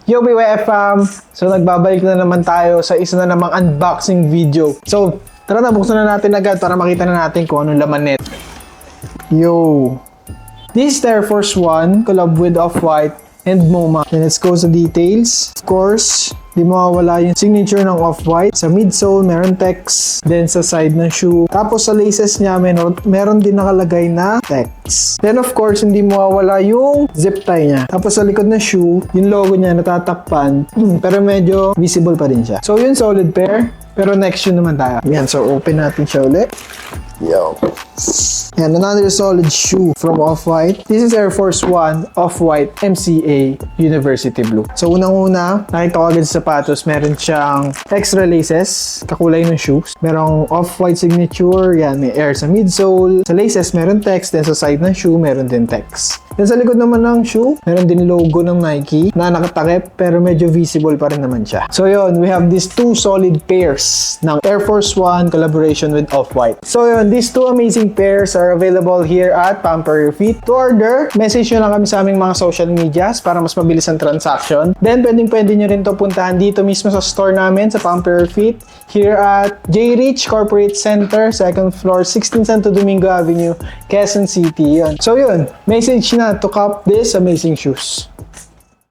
Yo BYF fam! So nagbabalik na naman tayo sa isa na namang unboxing video. So tara na, buksan na natin agad para makita na natin kung anong laman nito. Yo! This is the Air Force One, collab with Off-White and MoMA. And let's go sa details. Of course, di mawawala yung signature ng Off-White. Sa midsole, meron text. Then sa side ng shoe. Tapos sa laces niya, meron din nakalagay na text. Then of course, hindi mawawala yung zip tie niya. Tapos sa likod ng shoe, yung logo niya natatakpan. Pero medyo visible pa din siya. So yun, solid pair. Pero next shoe naman tayo. Yan, so open natin siya ulit. Yo. And another solid shoe from Off-White. This is Air Force One Off-White MCA University Blue. So unang-una, nakita ko agad sa sapatos, meron siyang extra laces, kakulay ng shoes. Merong Off-White signature, yan, may air sa midsole. Sa laces, meron text, then sa side ng shoe, meron din text. Then sa likod naman ng shoe, meron din logo ng Nike na nakatakip, pero medyo visible pa rin naman siya. So yun, we have these two solid pairs ng Air Force One collaboration with Off-White. So yun, these two amazing pairs are available here at Pamper Your Feet. To order, message nyo lang kami sa aming mga social medias para mas mabilis ang transaction. Then, pwede nyo rin to puntahan dito mismo sa store namin sa Pamper Your Feet here at J. Rich Corporate Center, 2nd floor, 16 Santo Domingo Avenue, Quezon City. Yun. So yun, message na to cop this amazing shoes.